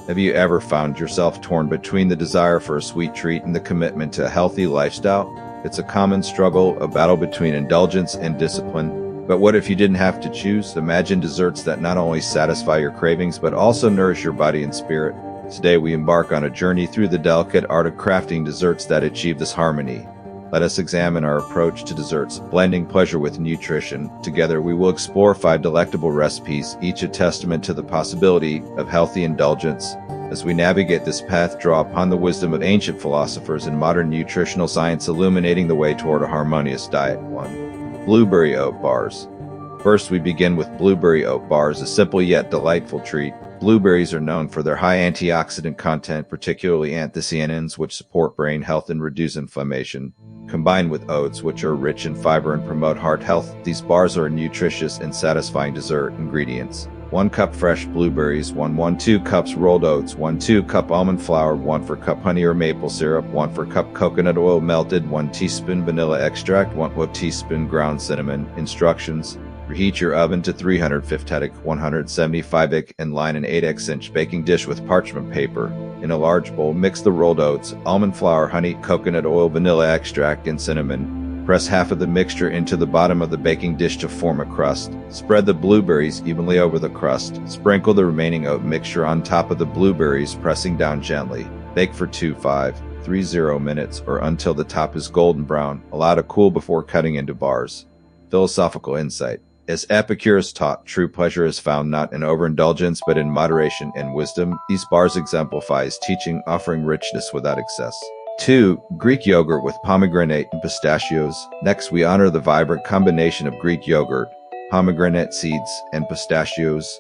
Have you ever found yourself torn between the desire for a sweet treat and the commitment to a healthy lifestyle? It's a common struggle, a battle between indulgence and discipline. But what if you didn't have to choose? Imagine desserts that not only satisfy your cravings, but also nourish your body and spirit. Today we embark on a journey through the delicate art of crafting desserts that achieve this harmony. Let us examine our approach to desserts, blending pleasure with nutrition. Together we will explore 5 delectable recipes, each a testament to the possibility of healthy indulgence. As we navigate this path, draw upon the wisdom of ancient philosophers and modern nutritional science, illuminating the way toward a harmonious diet. 1. Blueberry oat bars. First, we begin with blueberry oat bars, a simple yet delightful treat. Blueberries are known for their high antioxidant content, particularly anthocyanins, which support brain health and reduce inflammation. Combined with oats, which are rich in fiber and promote heart health, these bars are nutritious and satisfying dessert ingredients. 1 cup fresh blueberries, 2 cups rolled oats, 2 cup almond flour, 1/4 cup honey or maple syrup, 1/4 cup coconut oil melted, 1 teaspoon vanilla extract, 1 teaspoon ground cinnamon. Instructions: preheat your oven to 350 175 and line an 8x-inch baking dish with parchment paper. In a large bowl, mix the rolled oats, almond flour, honey, coconut oil, vanilla extract, and cinnamon. Press half of the mixture into the bottom of the baking dish to form a crust. Spread the blueberries evenly over the crust. Sprinkle the remaining oat mixture on top of the blueberries, pressing down gently. Bake for 25-30 minutes or until the top is golden brown. Allow to cool before cutting into bars. Philosophical insight. As Epicurus taught, true pleasure is found not in overindulgence but in moderation and wisdom. These bars exemplify his teaching, offering richness without excess. 2. Greek yogurt with pomegranate and pistachios. Next, we honor the vibrant combination of Greek yogurt, pomegranate seeds, and pistachios.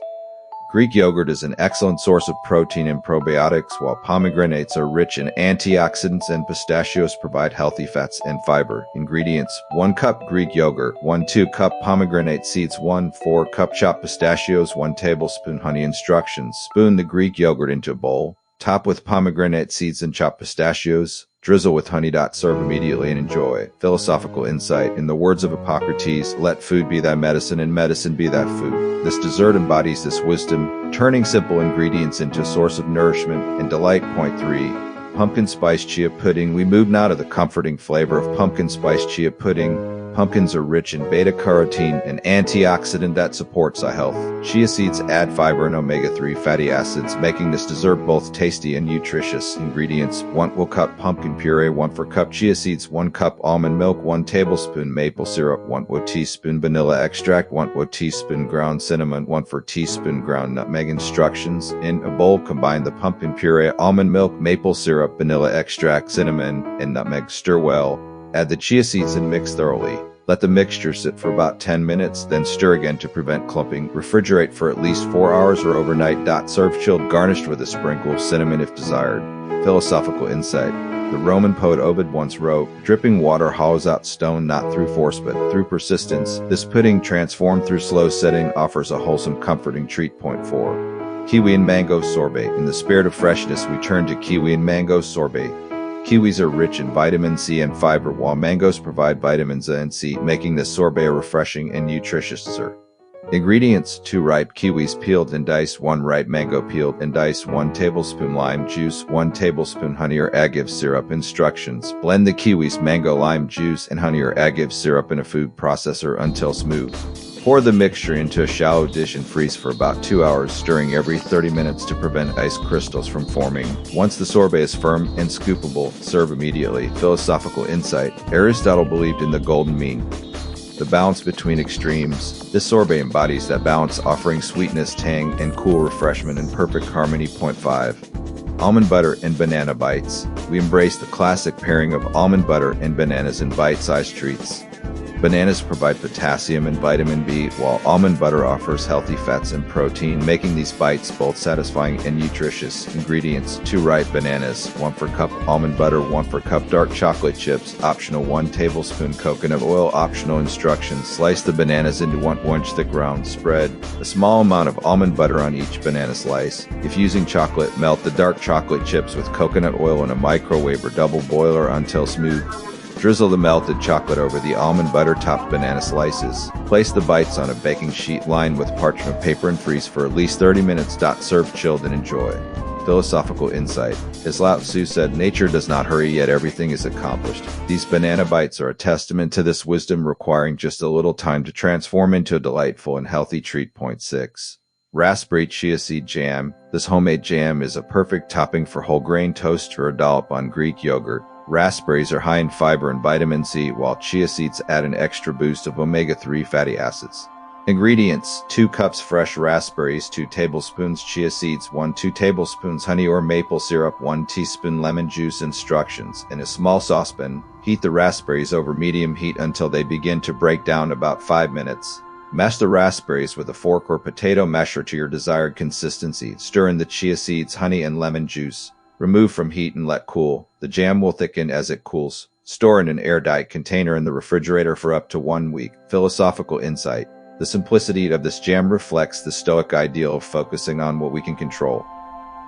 Greek yogurt is an excellent source of protein and probiotics, while pomegranates are rich in antioxidants and pistachios provide healthy fats and fiber. Ingredients: 1 cup Greek yogurt, 2 cup pomegranate seeds, 4 cup chopped pistachios, 1 tablespoon honey. Instructions: spoon the Greek yogurt into a bowl. Top with pomegranate seeds and chopped pistachios. Drizzle with honey. Serve immediately and enjoy. Philosophical insight. In the words of Hippocrates, let food be thy medicine and medicine be thy food. This dessert embodies this wisdom, turning simple ingredients into a source of nourishment and delight. Point 3. Pumpkin spice chia pudding. We move now to the comforting flavor of pumpkin spice chia pudding. Pumpkins are rich in beta-carotene, an antioxidant that supports eye health. Chia seeds add fiber and omega-3 fatty acids, making this dessert both tasty and nutritious. Ingredients: 1 cup pumpkin puree, 1/4 cup chia seeds, 1 cup almond milk, 1 tablespoon maple syrup, 1 teaspoon vanilla extract, 1 teaspoon ground cinnamon, 1/4 teaspoon ground nutmeg. Instructions: in a bowl, combine the pumpkin puree, almond milk, maple syrup, vanilla extract, cinnamon, and nutmeg. Stir well. Add the chia seeds and mix thoroughly. Let the mixture sit for about 10 minutes, then stir again to prevent clumping. Refrigerate for at least 4 hours or overnight. Serve chilled, garnished with a sprinkle of cinnamon if desired. Philosophical insight. The Roman poet Ovid once wrote, "Dripping water hollows out stone not through force but through persistence." This pudding, transformed through slow setting, offers a wholesome, comforting treat. Point 4. Kiwi and mango sorbet. In the spirit of freshness, we turn to kiwi and mango sorbet. Kiwis are rich in vitamin C and fiber, while mangoes provide vitamins A and C, making this sorbet a refreshing and nutritious dessert. Ingredients: 2 ripe kiwis peeled and diced, 1 ripe mango peeled and diced, 1 tablespoon lime juice, 1 tablespoon honey or agave syrup. Instructions: blend the kiwis, mango, lime juice, and honey or agave syrup in a food processor until smooth. Pour the mixture into a shallow dish and freeze for about 2 hours, stirring every 30 minutes to prevent ice crystals from forming. Once the sorbet is firm and scoopable, serve immediately. Philosophical insight. Aristotle believed in the golden mean, the balance between extremes. This sorbet embodies that balance, offering sweetness, tang, and cool refreshment in perfect harmony. Point 5. Almond butter and banana bites. We embrace the classic pairing of almond butter and bananas in bite-sized treats. Bananas provide potassium and vitamin B, while almond butter offers healthy fats and protein, making these bites both satisfying and nutritious. Ingredients: 2 ripe bananas, 1/4 cup almond butter, 1/4 cup dark chocolate chips, optional 1 tablespoon coconut oil, optional. Instructions: slice the bananas into 1-inch thick rounds. Spread a small amount of almond butter on each banana slice. If using chocolate, melt the dark chocolate chips with coconut oil in a microwave or double boiler until smooth. Drizzle the melted chocolate over the almond butter-topped banana slices. Place the bites on a baking sheet lined with parchment paper and freeze for at least 30 minutes. Serve chilled and enjoy. Philosophical insight. As Lao Tzu said, nature does not hurry, yet everything is accomplished. These banana bites are a testament to this wisdom, requiring just a little time to transform into a delightful and healthy treat. Point 6. Raspberry chia seed jam. This homemade jam is a perfect topping for whole grain toast or a dollop on Greek yogurt. Raspberries are high in fiber and vitamin C, while chia seeds add an extra boost of omega-3 fatty acids. Ingredients: 2 cups fresh raspberries, 2 tablespoons chia seeds, 2 tablespoons honey or maple syrup, 1 teaspoon lemon juice. Instructions: in a small saucepan, heat the raspberries over medium heat until they begin to break down, about 5 minutes. Mash the raspberries with a fork or potato masher to your desired consistency. Stir in the chia seeds, honey, and lemon juice. Remove from heat and let cool. The jam will thicken as it cools. Store in an airtight container in the refrigerator for up to 1 week. Philosophical insight. The simplicity of this jam reflects the Stoic ideal of focusing on what we can control,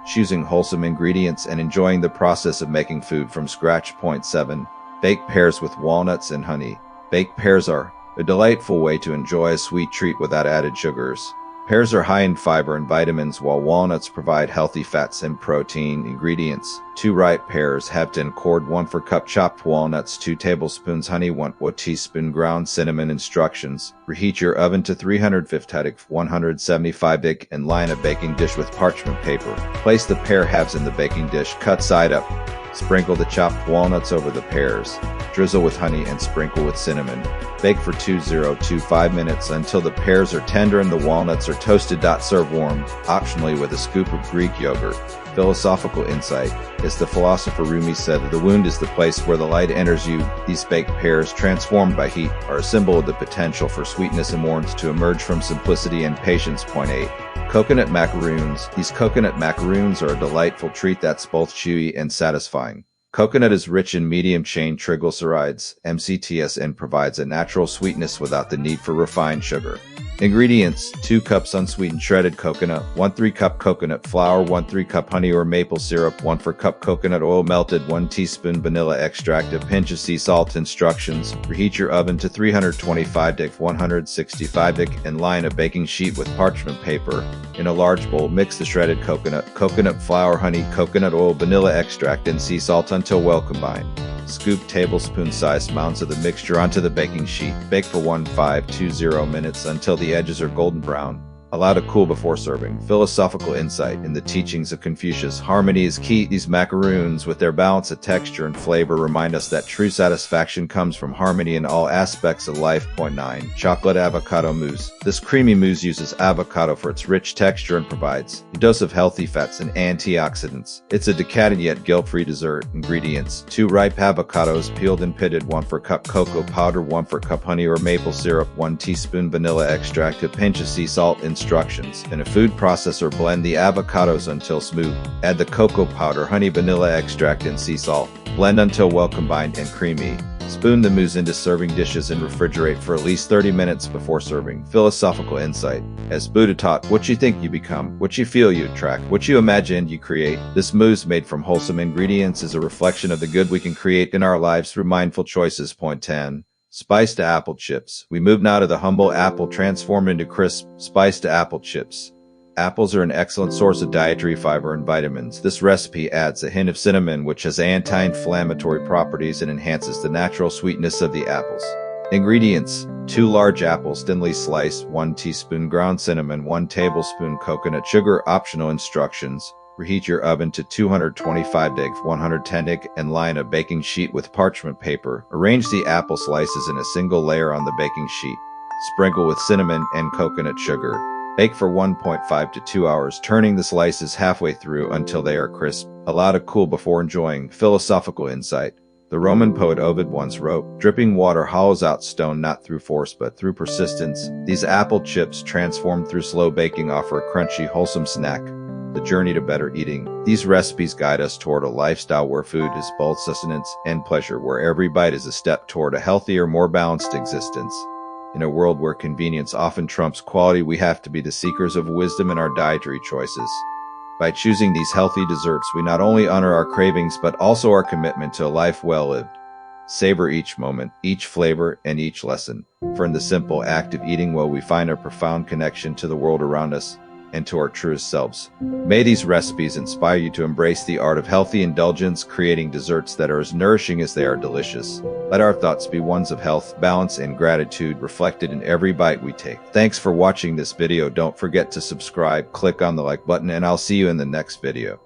choosing wholesome ingredients, and enjoying the process of making food from scratch. Point 7. Baked pears with walnuts and honey. Baked pears are a delightful way to enjoy a sweet treat without added sugars. Pears are high in fiber and vitamins, while walnuts provide healthy fats and protein. Ingredients: 2 ripe pears, halved and cored, 1/4 cup chopped walnuts, 2 tablespoons honey, 1 teaspoon ground cinnamon. Instructions: reheat your oven to 350 175 and line a baking dish with parchment paper. Place the pear halves in the baking dish, cut side up. Sprinkle the chopped walnuts over the pears. Drizzle with honey and sprinkle with cinnamon. Bake for 20-25 minutes until the pears are tender and the walnuts are toasted. Serve warm, optionally with a scoop of Greek yogurt. Philosophical insight. As the philosopher Rumi said, the wound is the place where the light enters you. These baked pears, transformed by heat, are a symbol of the potential for sweetness and warmth to emerge from simplicity and patience. Point 8. Coconut macaroons. These coconut macaroons are a delightful treat that's both chewy and satisfying. Coconut is rich in medium-chain triglycerides, MCTs, and provides a natural sweetness without the need for refined sugar. Ingredients: 2 cups unsweetened shredded coconut, 1/3 cup coconut flour, 1/3 cup honey or maple syrup, 1/4 cup coconut oil melted, 1 teaspoon vanilla extract, a pinch of sea salt. Instructions: reheat your oven to 325 165 and line a baking sheet with parchment paper. In a large bowl, mix the shredded coconut flour, honey, coconut oil, vanilla extract, and sea salt until well combined. Scoop tablespoon-sized mounds of the mixture onto the baking sheet. Bake for 15-20 minutes until the edges are golden brown. Allow to cool before serving. Philosophical insight. In the teachings of Confucius, harmony is key. These macaroons, with their balance of texture and flavor, remind us that true satisfaction comes from harmony in all aspects of life. Point 9. Chocolate avocado mousse. This creamy mousse uses avocado for its rich texture and provides a dose of healthy fats and antioxidants. It's a decadent yet guilt-free dessert. Ingredients: 2 ripe avocados, peeled and pitted, 1/4 cup cocoa powder, 1/4 cup honey or maple syrup, 1 teaspoon vanilla extract, a pinch of sea salt. Instructions: in a food processor, blend the avocados until smooth. Add the cocoa powder, honey, vanilla extract, and sea salt. Blend until well combined and creamy. Spoon the mousse into serving dishes and refrigerate for at least 30 minutes before serving. Philosophical insight. As Buddha taught, what you think you become, what you feel you attract, what you imagine you create. This mousse, made from wholesome ingredients, is a reflection of the good we can create in our lives through mindful choices. Point 10. Spiced apple chips. We move now to the humble apple transformed into crisp, spiced apple chips. Apples are an excellent source of dietary fiber and vitamins. This recipe adds a hint of cinnamon, which has anti-inflammatory properties and enhances the natural sweetness of the apples. Ingredients: 2 large apples, thinly sliced, 1 teaspoon ground cinnamon, 1 tablespoon coconut sugar. Optional. Instructions: reheat your oven to 225 110 and line a baking sheet with parchment paper. Arrange the apple slices in a single layer on the baking sheet. Sprinkle with cinnamon and coconut sugar. Bake for 1.5 to 2 hours, turning the slices halfway through until they are crisp. Allow to cool before enjoying. Philosophical insight. The Roman poet Ovid once wrote, "Dripping water hollows out stone not through force but through persistence." These apple chips, transformed through slow baking, offer a crunchy, wholesome snack. The journey to better eating. These recipes guide us toward a lifestyle where food is both sustenance and pleasure, where every bite is a step toward a healthier, more balanced existence. In a world where convenience often trumps quality, we have to be the seekers of wisdom in our dietary choices. By choosing these healthy desserts, we not only honor our cravings but also our commitment to a life well lived. Savor each moment, each flavor, and each lesson. For in the simple act of eating well, we find a profound connection to the world around us and to our truest selves. May these recipes inspire you to embrace the art of healthy indulgence, creating desserts that are as nourishing as they are delicious. Let our thoughts be ones of health, balance, and gratitude reflected in every bite we take. Thanks for watching this video. Don't forget to subscribe, click on the like button, and I'll see you in the next video.